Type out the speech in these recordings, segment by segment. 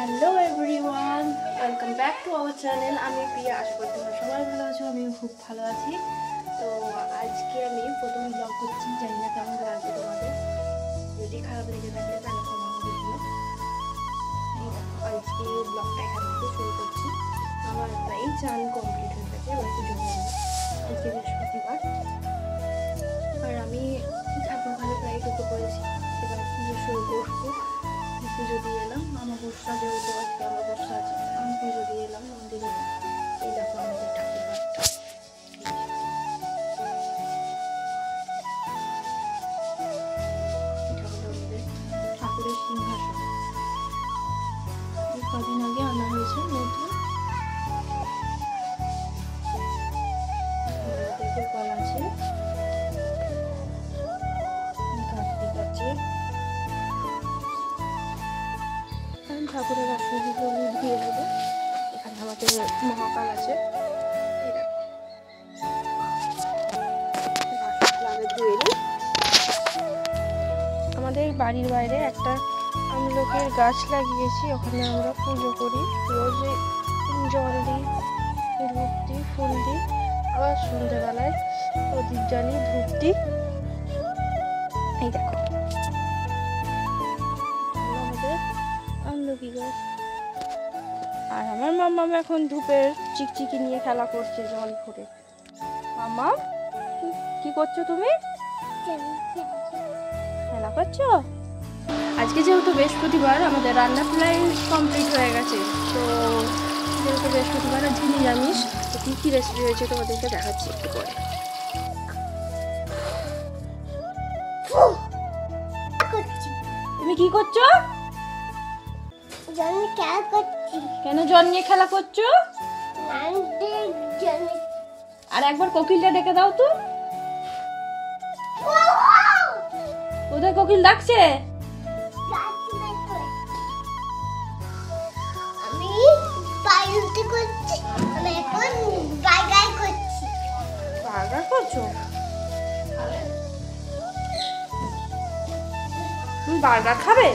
Hello everyone, welcome back to our channel. আমি প্রিয়া, আশা করি তোমরা সবাই ভালো আছো। আমিও খুব ভালো আছি। তো আজকে আমি প্রথম ব্লগ করছি, জানি না কেমন লাগবে তোমাদের। যদি খারাপ লেগে থাকে তাহলে ক্ষমা করে দিও। আজকে ব্লগটা এখান থেকে শুরু করছি। আমার প্রায় চান কমপ্লিট হয়ে গেছে, এবার পুজো করবো। আজকে বৃহস্পতিবার আর আমি ঠাকুর ঘরে প্রায় ঢুকে পড়েছি। এবার পুজো শুরু করবো। পুজো দিয়ে এলাম, আমার বর্ষা যেহেতু আজকে আমার বর্ষা আছে, আমি পুজো দিয়ে এলাম মন্দিরে। এই দেখো আমাদের ঠাকুর ঘরটা, আমাদের ঠাকুরের সিংহাসন। কদিন আগে আনা হয়েছে নতুন। গোপাল আছে, কার্তিক আছে, ঠাকুরের আসন দিয়ে দেবো। এখানে আমাদের মহাকাল আছে, আমাদের বাড়ির বাইরে একটা আমলকির গাছ লাগিয়েছি, ওখানে আমরা পুজো করি। রোজ জল দিই, ধূপ দিই, ফুল দিই, আবার সন্ধ্যেবেলায় প্রদীপ জ্বালিয়ে ধূপ দিই। এই দেখো আমাদের আমলকি গাছ। আর আমার মাম্মা এখন ধূপের চিকচিকি নিয়ে খেলা করছে জল ভরে। মাম্মা কি করছো তুমি? খেলা করছো? আজকে যেহেতু বৃহস্পতিবার, আমাদের রান্না প্রায় কমপ্লিট হয়ে গেছে। তো যেহেতু বৃহস্পতিবার আর নিরামিষ, তো কী কী রেসিপি হয়েছে তোমাদেরকে দেখাচ্ছি একটু পরে। তুমি কি করছো? কেন জল নিয়ে খেলা করছো? আর একবার কোকিলটা ডেকে দাও তো। কোথায় কোকিল ডাকছে? বার্গার করছো? তুমি বার্গার খাবে?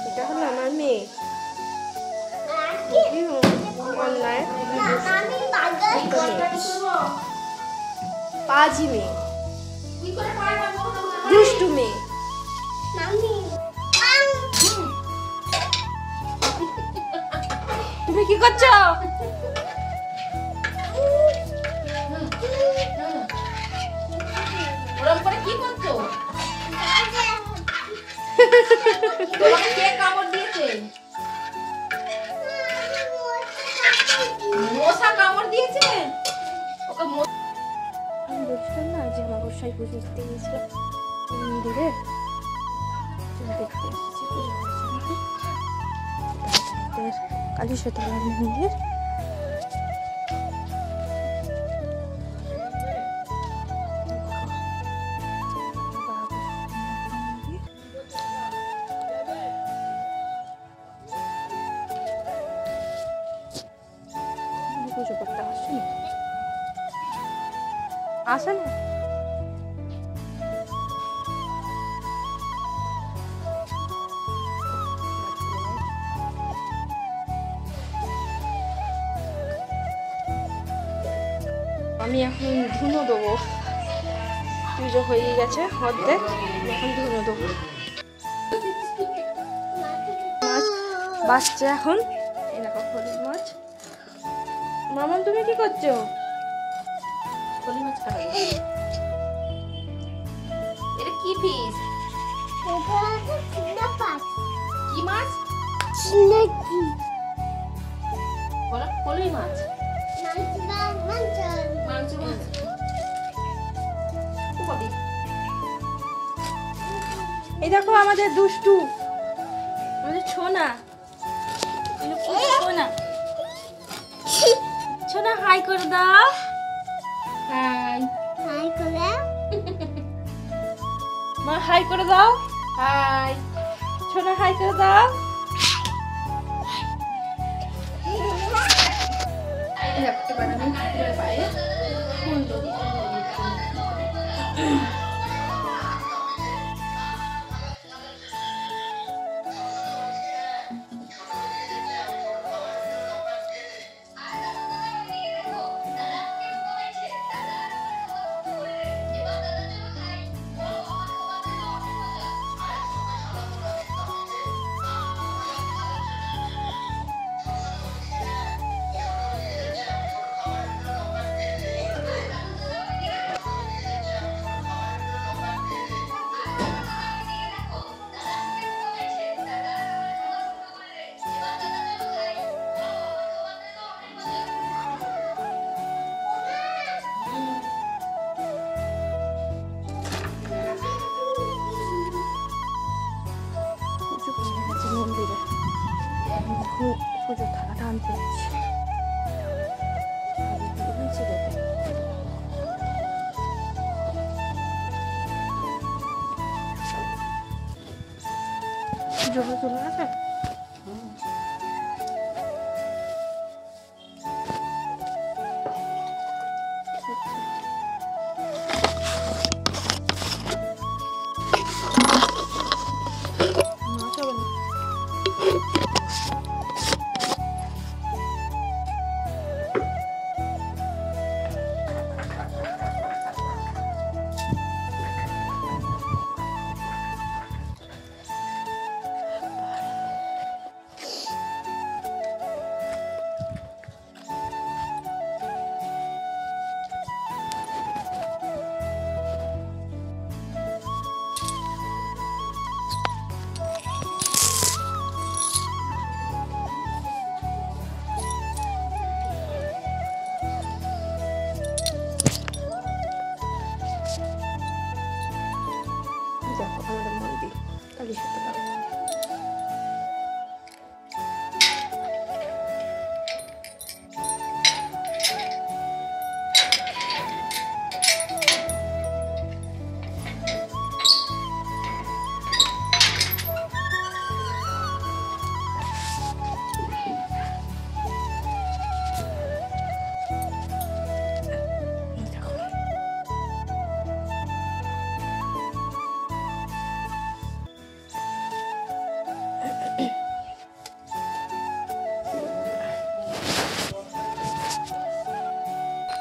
এটা হলো আমার মেয়ে, পাজি মেয়ে, দুষ্টু মেয়ে। তুমি কি করছো? ওরম করে কি করছো? তোমাকে কে কামড় দিয়েছে? মশা কামড় দিয়েছে? ওকে আমি বলছিলাম না যে আমার গোসাই পুজো দিতে গিয়েছিলাম মন্দিরে, দেখতে এসেছি কালীশ্বতলার মন্দির। পুজো করতে আসেনি, আসে না। আমি এখন ধুনো দেবো, পুজো হয়ে গেছে অর্ধেক, এখন ধুনো দেবো। মাছ বাসছে এখন, এই দেখো হলুদ মাছ। মামা তুমি কি করছো? হলুদ মাছ কাটা। এটা কি ফিশ? কি মাছ? বলো কলই মাছ। এই দেখো আমাদের দুষ্টু, আমাদের ছোনা। ছোনা ছোনা হাই করে দাও। হাই হাই করে মা, হাই করে দাও। হাই ছোনা, হাই করে দাও। এবার আমি ঠাকুরের পায়ে ফুল দেবো। আনতে যাচ্ছি। জোরে চলে গেছে।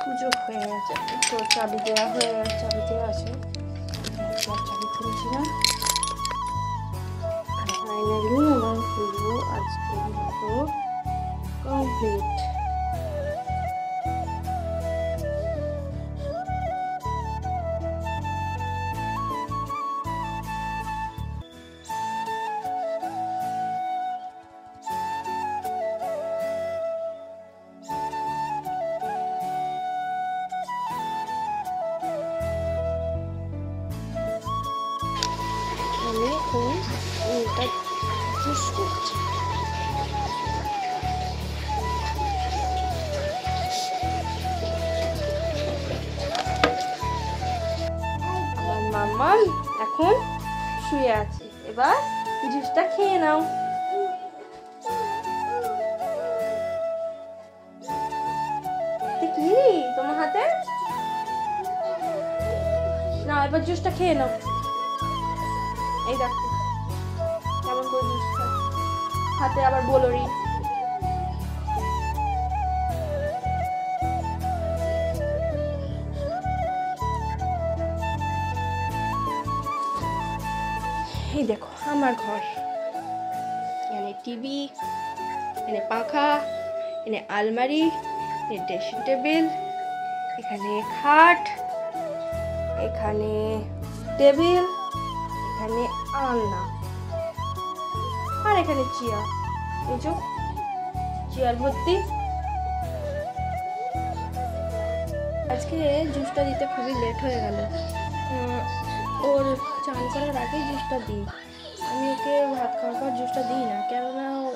পুজো হয়ে গেছে, তো চাবি দেওয়া হয়ে গেছে, চাবি দেওয়া আছে, চাবি খুলছি না। আর ফাইনালি আমার পুজো আজকে মতো কমপ্লিট। আমি এখন এটা জুস করছি। আমার মামা এখন শুয়ে আছে, এবার জুসটা খেয়ে নাও। কি তোমার হাতে না, এবার জুসটা খেয়ে নাও। এই দেখো কেমন করে জুস খায়, হাতে আবার বলরি। এই দেখো আমার ঘর, এখানে টিভি, এখানে পাখা, এখানে আলমারি, এখানে ড্রেসিং টেবিল, এখানে খাট, এখানে টেবিল, এখানে আলনা, আর এখানে চেয়ার। এই যে চেয়ার ভর্তি। আজকে জুসটা দিতে খুবই লেট হয়ে গেল। ওর চান করার আগেই জুসটা দিই, আমি ওকে ভাত খাওয়ার পর জুসটা দিই না, কেননা ওর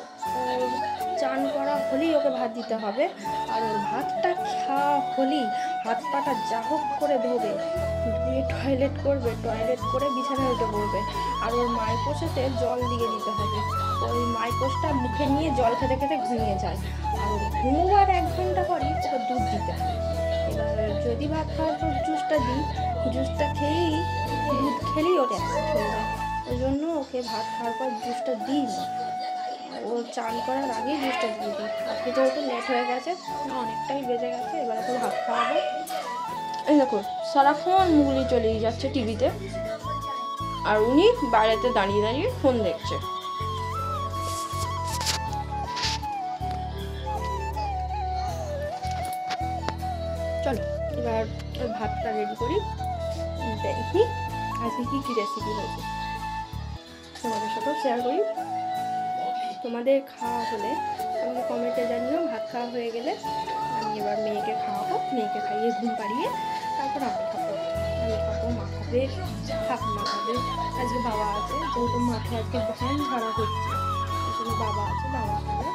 চান করা হলেই ওকে ভাত দিতে হবে। আর ওর ভাতটা খাওয়া হলেই হাত পাটা যা হোক করে ধোবে, ধুয়ে টয়লেট করবে, টয়লেট করে বিছানায় উঠে পড়বে। আর ওর মাইপোষেতে জল দিয়ে দিতে হবে, ওই মাইপোষটা মুখে নিয়ে জল খেতে খেতে ঘুমিয়ে যায়। আর ওর ঘুমোবার 1 ঘন্টা পরই ওকে দুধ দিতে হয়। এবার যদি ভাত খাওয়ার পর জুসটা দিই, জুসটা খেয়েই দুধ খেলেই ওর অ্যাসিড হয়ে যায়, ওই জন্য ওকে ভাত খাওয়ার পর জুসটা দিই না, ও চান করার আগেই জুসটা দিয়ে দিই। আজকে যেহেতু লেট হয়ে গেছে, অনেকটাই বেজে গেছে, এবার ওকে ভাত খাওয়াবো। এই দেখো সারাক্ষণ মুগলি চলেই যাচ্ছে টিভিতে, আর উনি বাইরেতে দাঁড়িয়ে দাঁড়িয়ে ফোন দেখছে। চলো এবার ভাতটা রেডি করি, দেখি আজকে কী কী রেসিপি হয়েছে তোমাদের সাথেও শেয়ার করি। তোমাদের খাওয়া হলে আমাকে কমেন্টে জানিও। ভাত খাওয়া হয়ে গেলে আমি এবার মেয়েকে খাওয়াবো, মেয়েকে খাইয়ে ঘুম পাড়িয়ে তারপর আমি খাবো। আমি খাবো, মা খাবে, ঠাকুমা খাবে। আজকে বাবা আছে, যেহেতু মাঠে আজকে ধান ঝাড়া হচ্ছে, আসলে বাবা আছে, বাবা খাবে,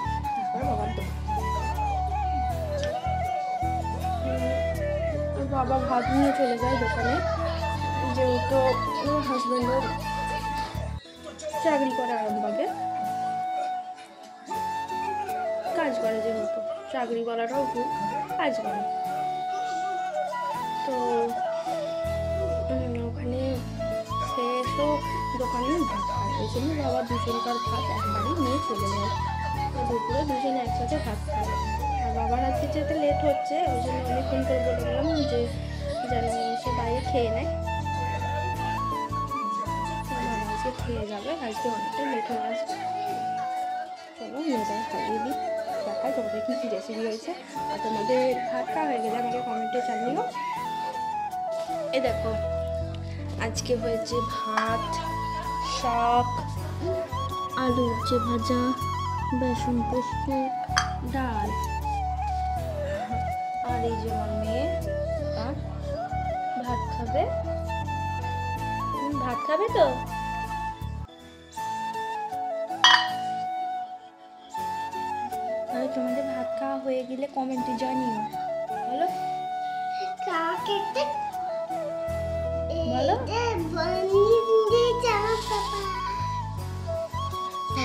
তারপর বাবার দোকান। বাবা ভাত নিয়ে চলে যায় দোকানে, যেহেতু হাজব্যান্ডও চাকরি করে আরামবাগে, কাজ করে, যেহেতু চাকরি বলাটাও খুব কাজ করে। তো ওখানে সে এসো দোকানে ভাত খায়, ওই জন্য বাবা দুজনকার ভাত একবারই নিয়ে চলে যায়। দুপুরে দুজনে একসাথে ভাত খায়। আর বাবার আজকে যেতে লেট হচ্ছে, ওই জন্য আমি ফোন করে বলে দিলাম যে যেন সে বাইরে খেয়ে নেয়। বাবা আজকে খেয়ে যাবে, আজকে অনেকটা লেট হয়ে আসবে। চলো নিয়ে যাই, খাইয়ে দিই, দেখাই তোমাদের কী কী রেসিপি হয়েছে। আর তোমাদের ভাত খাওয়া হয়ে গেলে আমাকে কমেন্টে জানিও। এ দেখো আজকে হয়েছে ভাত, শাক, আলু উচ্ছে ভাজা, বেসন পোস্ত, ডাল। আর এই যে আমার মেয়ে আর ভাত খাবে। ভাত খাবে তো? তোমাদের ভাত খাওয়া হয়ে গেলে কমেন্টে জানিও, বলো বলো।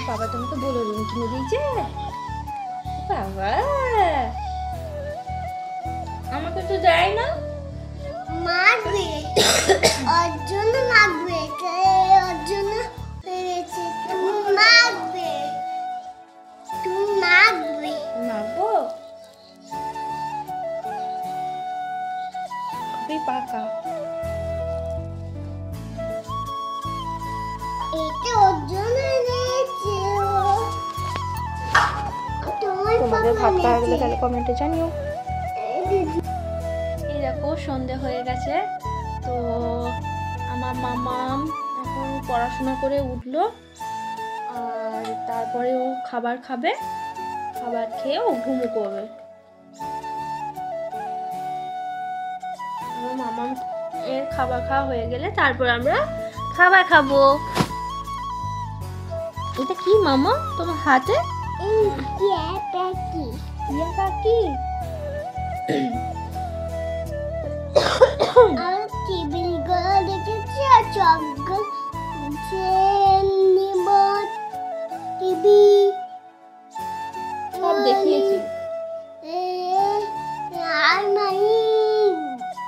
বাবা তোমাকে বলো রিং কিনে দিয়েছে। বাবা আমাকে তো দেয় না। মাগবে ওর জন্য মাগবে, ওর জন্য পেরেছে। তুমি মাগবে, তুমি মাগবে। মাগবো? খুবই পাকা। এটা ওর জন্য এনেছে। তোমাদের ভাত খাওয়া গেলে তাহলে কমেন্টে জানিও। এই দেখো সন্ধে হয়ে গেছে, তো আমার মামাম এখন পড়াশোনা করে উঠলো, আর তারপরে ও খাবার খাবে, খাবার খেয়ে ও ঘুমো করবে। আমার মামাম এর খাবার খাওয়া হয়ে গেলে তারপর আমরা খাবার খাবো। এটা কি মামা তোমার হাতে? ইয়া পাখি, ইয়া পাখি। আর টেবিল গুলো দেখেছি, আর চকগুলো যে নিমট টিভি সব দেখিয়েছি। আর মাই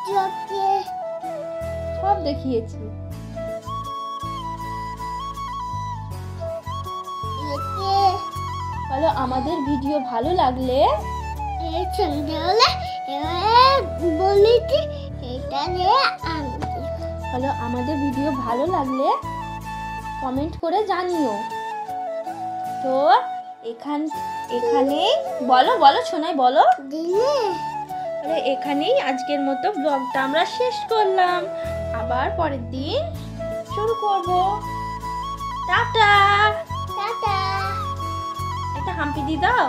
চকে সব দেখিয়েছি। এতে বলো আমাদের ভিডিও ভালো লাগলে এই সন্ধে হলে বলেছি এটা দিয়ে আনতে। বলো আমাদের ভিডিও ভালো লাগলে কমেন্ট করে জানিও। তো এখানেই বলো বলো শোনাই বলো। দিলে তাহলে এখানেই আজকের মতো ব্লগটা আমরা শেষ করলাম, আবার পরের দিন শুরু করব। টাটা। টাটা। একটা হাম্পি দিয়ে দাও।